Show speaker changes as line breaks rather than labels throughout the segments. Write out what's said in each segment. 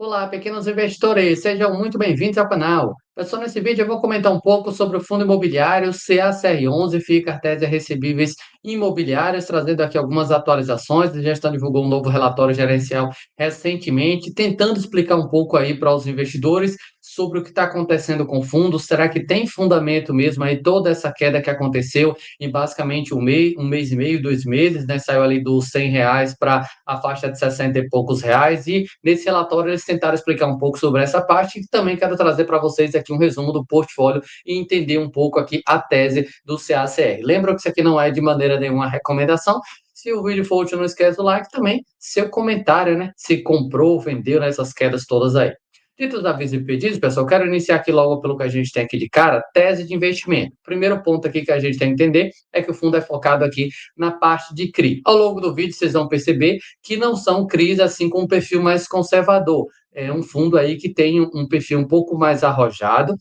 Olá, pequenos investidores, sejam muito bem-vindos ao canal. Pessoal, nesse vídeo eu vou comentar um pouco sobre o fundo imobiliário CACR11, FII Cartésia Recebíveis Imobiliários, trazendo aqui algumas atualizações. A gestão divulgou um novo relatório gerencial recentemente, tentando explicar um pouco aí para os investidores sobre o que está acontecendo com o fundo. Será que tem fundamento mesmo aí toda essa queda que aconteceu em basicamente um mês e meio, 2 meses, né? Saiu ali dos R$ 100 para a faixa de 60 e poucos reais, e nesse relatório eles tentaram explicar um pouco sobre essa parte, e também quero trazer para vocês aqui um resumo do portfólio e entender um pouco aqui a tese do CACR. Lembra que isso aqui não é de maneira nenhuma recomendação. Se o vídeo for útil, não esquece do like também, seu comentário, né? Se comprou, vendeu nessas quedas todas aí. Dito os avisos e pedidos, pessoal, quero iniciar aqui logo pelo que a gente tem aqui de cara, tese de investimento. Primeiro ponto aqui que a gente tem que entender é que o fundo é focado aqui na parte de CRI. Ao longo do vídeo, vocês vão perceber que não são CRIs assim com um perfil mais conservador. É um fundo aí que tem um perfil um pouco mais arrojado,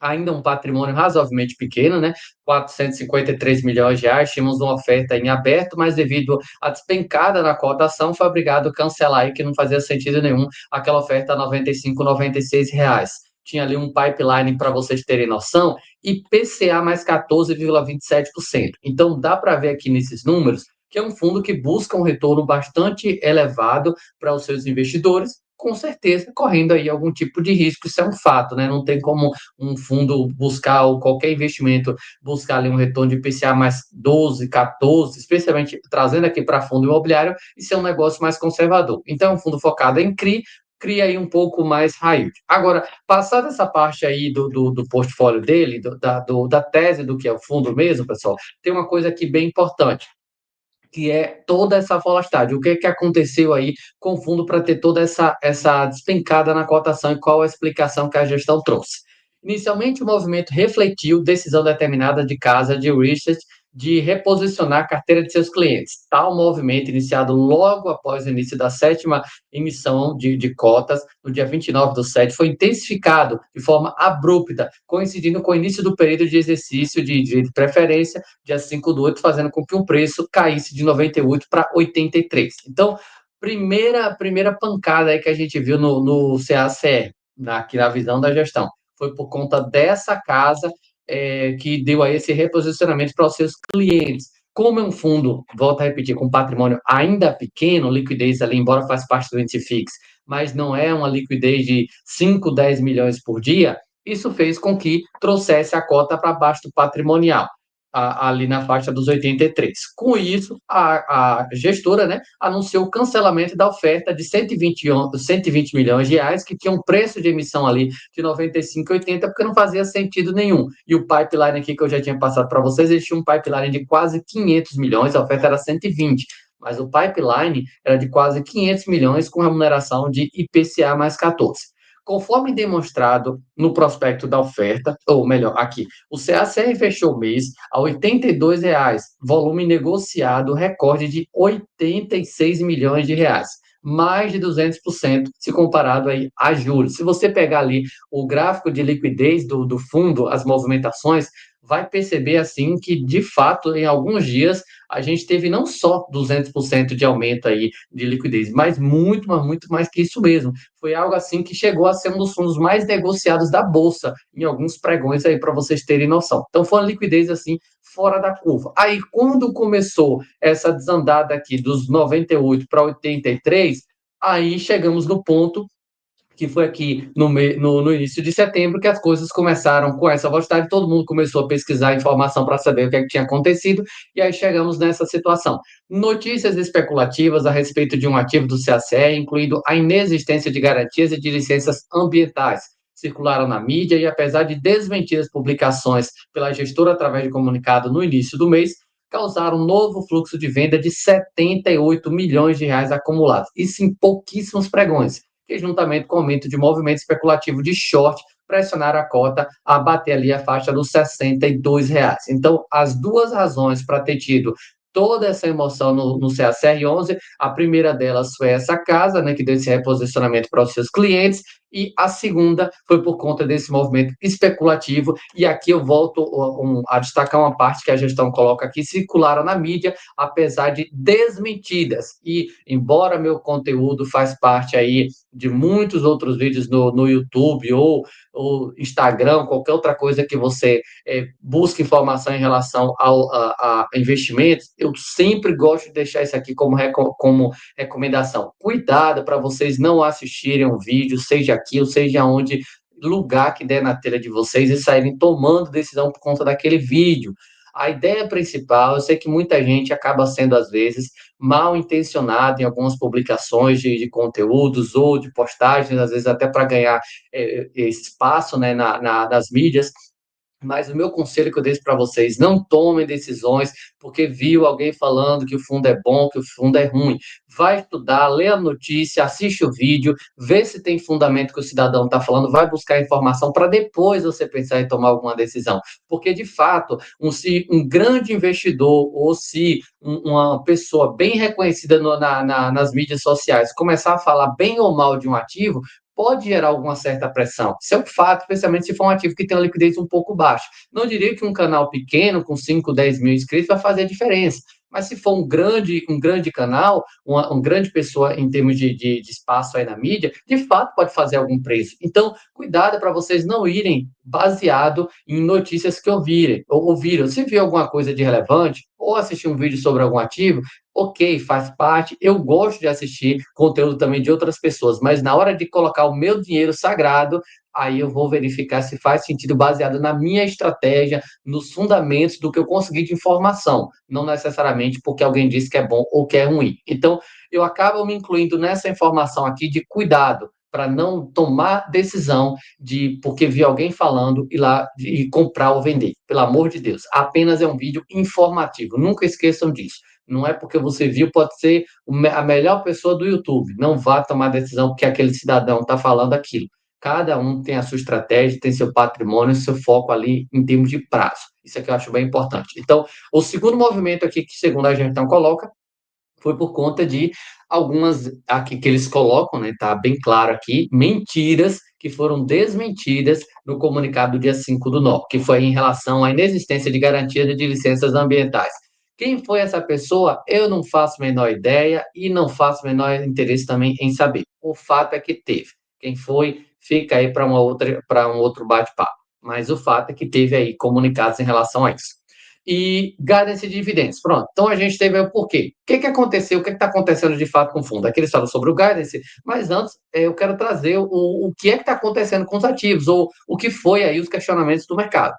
ainda um patrimônio razoavelmente pequeno, né? 453 milhões de reais. Tínhamos uma oferta em aberto, mas devido à despencada na cotação, foi obrigado a cancelar aí, que não fazia sentido nenhum aquela oferta a 95, 96 reais. Tinha ali um pipeline, para vocês terem noção, IPCA mais 14,27%. Então dá para ver aqui nesses números que é um fundo que busca um retorno bastante elevado para os seus investidores, com certeza correndo aí algum tipo de risco. Isso é um fato, né? Não tem como um fundo buscar, ou qualquer investimento, buscar ali um retorno de IPCA mais 12, 14, especialmente trazendo aqui para fundo imobiliário, isso é um negócio mais conservador. Então, é um fundo focado em CRI, cria aí um pouco mais high yield. Agora, passada essa parte aí do portfólio dele, da tese do que é o fundo mesmo, pessoal, tem uma coisa aqui bem importante, que é toda essa volatilidade. O que é que aconteceu aí com o fundo para ter toda essa despencada na cotação, e qual a explicação que a gestão trouxe? Inicialmente, o movimento refletiu decisão determinada de casa de research de reposicionar a carteira de seus clientes. Tal movimento, iniciado logo após o início da sétima emissão de cotas, no dia 29/7, foi intensificado de forma abrupta, coincidindo com o início do período de exercício de direito de preferência, dia 5/8, fazendo com que o preço caísse de 98 para 83. Então, primeira pancada aí que a gente viu no CACR, aqui na visão da gestão, foi por conta dessa casa, que deu aí esse reposicionamento para os seus clientes. Como é um fundo, volto a repetir, com patrimônio ainda pequeno, liquidez ali, embora faça parte do índice FIX, mas não é uma liquidez de 5, 10 milhões por dia, isso fez com que trouxesse a cota para baixo do patrimonial, ali na faixa dos 83. Com isso, a gestora, né, anunciou o cancelamento da oferta de 120 milhões de reais, que tinha um preço de emissão ali de 95,80, porque não fazia sentido nenhum. E o pipeline aqui que eu já tinha passado para vocês, ele tinha um pipeline de quase 500 milhões, a oferta era 120, mas o pipeline era de quase 500 milhões com remuneração de IPCA mais 14. Conforme demonstrado no prospecto da oferta, ou melhor, aqui, o CACR fechou o mês a R$ 82, volume negociado recorde de 86 milhões de reais, mais de 200% se comparado aí a juros. Se você pegar ali o gráfico de liquidez do fundo, as movimentações, vai perceber assim que, de fato, em alguns dias a gente teve não só 200% de aumento aí de liquidez, mas muito mais que isso mesmo. Foi algo assim que chegou a ser um dos fundos mais negociados da bolsa em alguns pregões aí, para vocês terem noção. Então foi uma liquidez assim fora da curva. Aí quando começou essa desandada aqui dos 98 para 83, aí chegamos no ponto que foi aqui no início de setembro, que as coisas começaram com essa velocidade, todo mundo começou a pesquisar informação para saber o que, é que tinha acontecido, e aí chegamos nessa situação. Notícias especulativas a respeito de um ativo do CACE, incluindo a inexistência de garantias e de licenças ambientais, circularam na mídia, e apesar de desmentir as publicações pela gestora através de comunicado no início do mês, causaram um novo fluxo de venda de 78 milhões de reais acumulados, isso em pouquíssimos pregões, que juntamente com o aumento de movimento especulativo de short, pressionaram a cota a bater ali a faixa dos R$ 62. Então, as duas razões para ter tido toda essa emoção no CACR11, a primeira delas foi essa casa, né, que deu esse reposicionamento para os seus clientes, e a segunda foi por conta desse movimento especulativo, e aqui eu volto a destacar uma parte que a gestão coloca aqui, circularam na mídia, apesar de desmentidas, e embora meu conteúdo faz parte aí de muitos outros vídeos no YouTube ou Instagram, qualquer outra coisa que você busque informação em relação a investimentos, eu sempre gosto de deixar isso aqui como recomendação. Cuidado para vocês não assistirem um vídeo, seja aqui ou seja onde, lugar que der na telha de vocês e saírem tomando decisão por conta daquele vídeo. A ideia principal, eu sei que muita gente acaba sendo, às vezes, mal intencionada em algumas publicações de conteúdos ou de postagens, às vezes até para ganhar espaço, né, nas mídias, mas o meu conselho que eu deixo para vocês, não tomem decisões porque viu alguém falando que o fundo é bom, que o fundo é ruim. Vai estudar, lê a notícia, assiste o vídeo, vê se tem fundamento que o cidadão está falando, vai buscar informação para depois você pensar em tomar alguma decisão. Porque, de fato, se um grande investidor ou se uma pessoa bem reconhecida nas mídias sociais começar a falar bem ou mal de um ativo, pode gerar alguma certa pressão. Isso é um fato, especialmente se for um ativo que tem uma liquidez um pouco baixa. Não diria que um canal pequeno, com 5, 10 mil inscritos, vai fazer a diferença. Mas se for um grande canal, uma grande pessoa em termos de espaço aí na mídia, de fato pode fazer algum preço. Então, cuidado para vocês não irem baseado em notícias que ouviram. Se viu alguma coisa de relevante, ou assistir um vídeo sobre algum ativo, ok, faz parte. Eu gosto de assistir conteúdo também de outras pessoas, mas na hora de colocar o meu dinheiro sagrado, aí eu vou verificar se faz sentido baseado na minha estratégia, nos fundamentos do que eu consegui de informação, não necessariamente porque alguém disse que é bom ou que é ruim. Então, eu acabo me incluindo nessa informação aqui de cuidado para não tomar decisão de porque vi alguém falando ir lá e comprar ou vender. Pelo amor de Deus, apenas é um vídeo informativo. Nunca esqueçam disso. Não é porque você viu, pode ser a melhor pessoa do YouTube. Não vá tomar decisão porque aquele cidadão está falando aquilo. Cada um tem a sua estratégia, tem seu patrimônio, seu foco ali em termos de prazo. Isso aqui eu acho bem importante. Então, o segundo movimento aqui, que segundo a gente não coloca, foi por conta de algumas aqui que eles colocam, né, tá bem claro aqui, mentiras que foram desmentidas no comunicado do dia 5 do 9, que foi em relação à inexistência de garantia de licenças ambientais. Quem foi essa pessoa? Eu não faço a menor ideia e não faço o menor interesse também em saber. O fato é que teve. Quem foi, fica aí para um outro bate-papo. Mas o fato é que teve aí comunicados em relação a isso e guidance de dividendos. Pronto, então a gente teve o porquê. O que, que aconteceu, o que está acontecendo de fato com o fundo? Aqui eles falam sobre o guidance, mas antes eu quero trazer o que é que está acontecendo com os ativos, ou o que foi aí os questionamentos do mercado.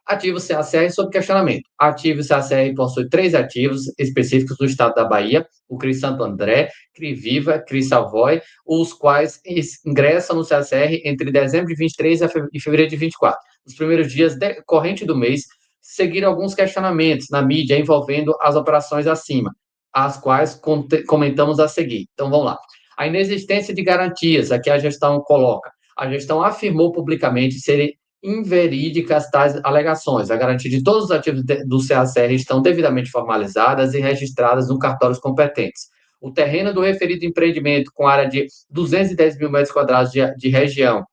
Ativo CACR sob questionamento. Ativo CACR possui 3 ativos específicos do estado da Bahia, o CRI Santo André, CRI Viva, CRI Savoy, os quais ingressam no CACR entre dezembro de 23 e fevereiro de 24. Nos primeiros dias corrente do mês, seguiram alguns questionamentos na mídia envolvendo as operações acima, as quais comentamos a seguir. Então, vamos lá. A inexistência de garantias, aqui a gestão coloca. A gestão afirmou publicamente serem inverídicas tais alegações. A garantia de todos os ativos do CACR estão devidamente formalizadas e registradas no cartórios competentes. O terreno do referido empreendimento, com área de 210 mil metros quadrados de região,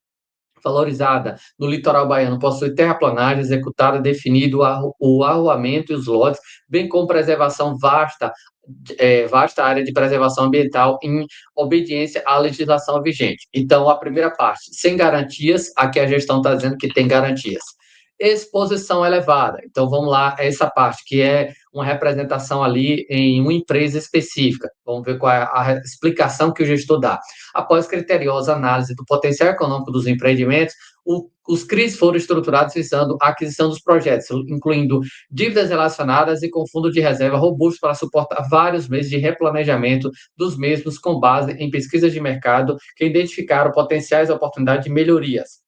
valorizada no litoral baiano, possui terraplanagem executada, definido o arruamento e os lotes, bem como preservação vasta área de preservação ambiental em obediência à legislação vigente. Então, a primeira parte, sem garantias, aqui a gestão está dizendo que tem garantias. Exposição elevada. Então, vamos lá, essa parte, que é uma representação ali em uma empresa específica. Vamos ver qual é a explicação que o gestor dá. Após criteriosa análise do potencial econômico dos empreendimentos, os CRIs foram estruturados visando a aquisição dos projetos, incluindo dívidas relacionadas e com fundo de reserva robusto para suportar vários meses de replanejamento dos mesmos com base em pesquisas de mercado que identificaram potenciais oportunidades de melhorias.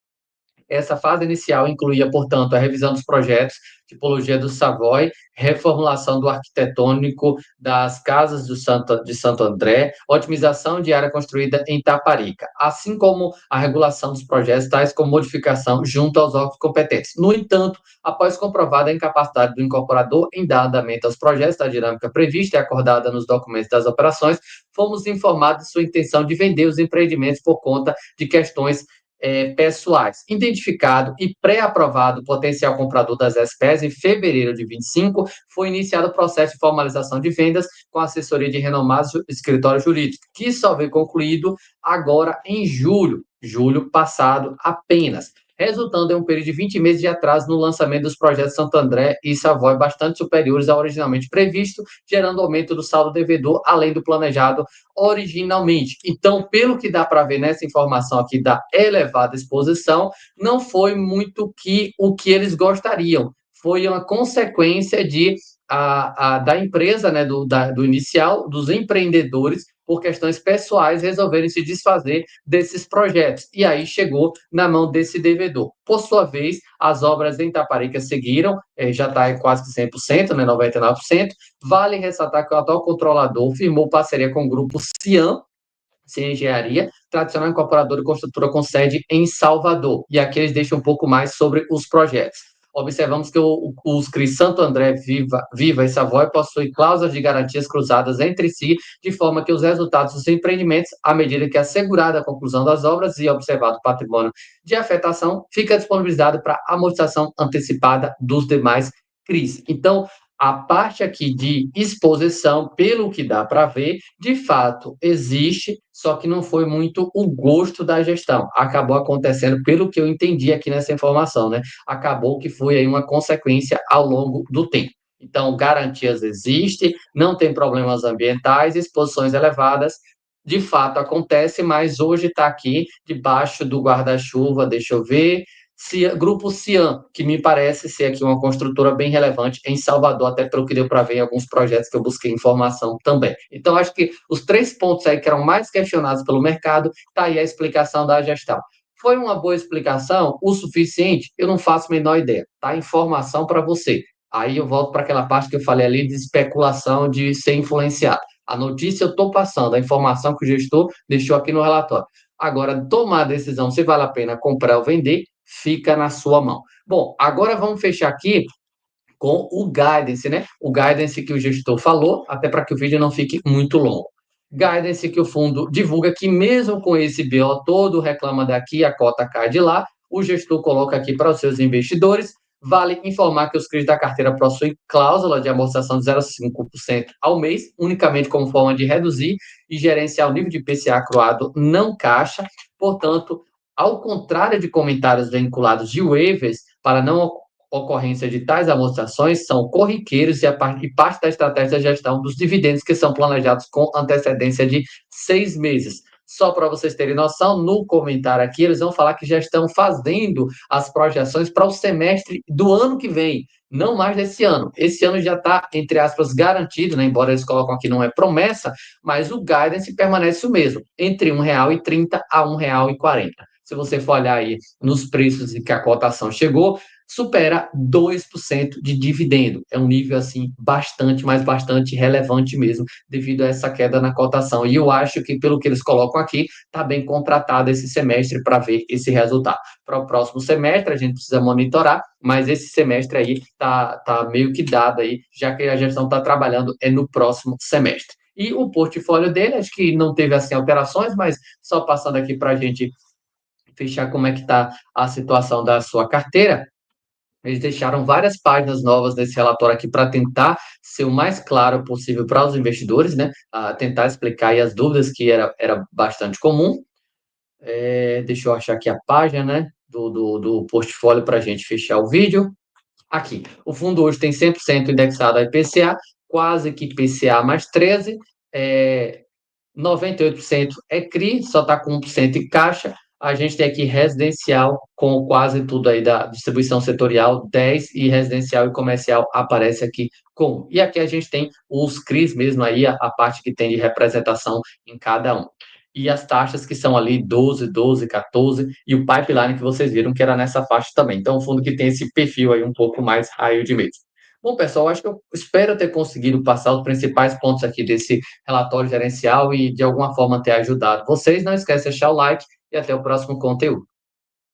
Essa fase inicial incluía, portanto, a revisão dos projetos, tipologia do Savoy, reformulação do arquitetônico das casas de Santo André, otimização de área construída em Taparica, assim como a regulação dos projetos, tais como modificação junto aos órgãos competentes. No entanto, após comprovada a incapacidade do incorporador em dar andamento aos projetos da dinâmica prevista e acordada nos documentos das operações, fomos informados de sua intenção de vender os empreendimentos por conta de questões pessoais. Identificado e pré-aprovado o potencial comprador das SPS em fevereiro de 25, foi iniciado o processo de formalização de vendas com a assessoria de renomados escritórios jurídicos, que só foi concluído agora em julho passado apenas, resultando em um período de 20 meses de atraso no lançamento dos projetos Santo André e Savoy, bastante superiores ao originalmente previsto, gerando aumento do saldo devedor, além do planejado originalmente. Então, pelo que dá para ver nessa informação aqui da elevada exposição, não foi muito o que eles gostariam. Foi uma consequência da empresa, né, do inicial, dos empreendedores, por questões pessoais, resolverem se desfazer desses projetos. E aí chegou na mão desse devedor. Por sua vez, as obras em Taparica seguiram, já está em quase que 100%, né, 99%. Vale ressaltar que o atual controlador firmou parceria com o grupo Cian Engenharia, tradicional incorporadora e construtora com sede em Salvador. E aqui eles deixam um pouco mais sobre os projetos. Observamos que os CRIs Santo André, Viva e Savoy possuem cláusulas de garantias cruzadas entre si, de forma que os resultados dos empreendimentos, à medida que é assegurada a conclusão das obras e observado o patrimônio de afetação, fica disponibilizado para amortização antecipada dos demais CRIs. Então, a parte aqui de exposição, pelo que dá para ver, de fato existe, só que não foi muito o gosto da gestão. Acabou acontecendo, pelo que eu entendi aqui nessa informação, né? Acabou que foi aí uma consequência ao longo do tempo. Então, garantias existem, não tem problemas ambientais, exposições elevadas, de fato acontece, mas hoje está aqui debaixo do guarda-chuva, deixa eu ver, Grupo Cian, que me parece ser aqui uma construtora bem relevante em Salvador, até pelo que deu para ver em alguns projetos que eu busquei informação também. Então, acho que os 3 pontos aí que eram mais questionados pelo mercado, está aí a explicação da gestão. Foi uma boa explicação? O suficiente? Eu não faço a menor ideia. Tá? Informação para você. Aí eu volto para aquela parte que eu falei ali de especulação, de ser influenciado. A notícia eu estou passando, a informação que o gestor deixou aqui no relatório. Agora, tomar a decisão se vale a pena comprar ou vender, fica na sua mão. Bom, agora vamos fechar aqui com o guidance, né? O guidance que o gestor falou, até para que o vídeo não fique muito longo. Guidance que o fundo divulga que mesmo com esse BO todo, reclama daqui, a cota cai de lá, o gestor coloca aqui para os seus investidores. Vale informar que os CRIs da carteira possuem cláusula de amortização de 0,5% ao mês, unicamente como forma de reduzir e gerenciar o nível de IPCA cruado não caixa. Portanto, ao contrário de comentários vinculados de waivers para não ocorrência de tais amortizações, são corriqueiros e parte da estratégia de gestão dos dividendos que são planejados com antecedência de 6 meses. Só para vocês terem noção, no comentário aqui, eles vão falar que já estão fazendo as projeções para o semestre do ano que vem, não mais desse ano. Esse ano já está, entre aspas, garantido, né? Embora eles colocam aqui não é promessa, mas o guidance permanece o mesmo, entre R$ 1,30 a R$ 1,40. Se você for olhar aí nos preços em que a cotação chegou, supera 2% de dividendo. É um nível, assim, bastante, mas bastante relevante mesmo, devido a essa queda na cotação. E eu acho que, pelo que eles colocam aqui, está bem contratado esse semestre para ver esse resultado. Para o próximo semestre, a gente precisa monitorar, mas esse semestre aí tá meio que dado aí, já que a gestão está trabalhando no próximo semestre. E o portfólio dele, acho que não teve, assim, alterações, mas só passando aqui para a gente fechar como é que está a situação da sua carteira. Eles deixaram várias páginas novas nesse relatório aqui para tentar ser o mais claro possível para os investidores, né? Tentar explicar aí as dúvidas que era bastante comum. Deixa eu achar aqui a página, né? Do portfólio para a gente fechar o vídeo. Aqui, o fundo hoje tem 100% indexado a IPCA, quase que IPCA mais 13, 98% é CRI, só está com 1% em caixa. A gente tem aqui residencial com quase tudo aí da distribuição setorial, 10, e residencial e comercial aparece aqui com 1. E aqui a gente tem os CRIs mesmo aí, a parte que tem de representação em cada um. E as taxas que são ali 12, 12, 14, e o pipeline que vocês viram que era nessa faixa também. Então, um fundo que tem esse perfil aí um pouco mais high de mês. Bom, pessoal, acho que eu espero ter conseguido passar os principais pontos aqui desse relatório gerencial e, de alguma forma, ter ajudado vocês. Não esqueça de deixar o like e até o próximo conteúdo.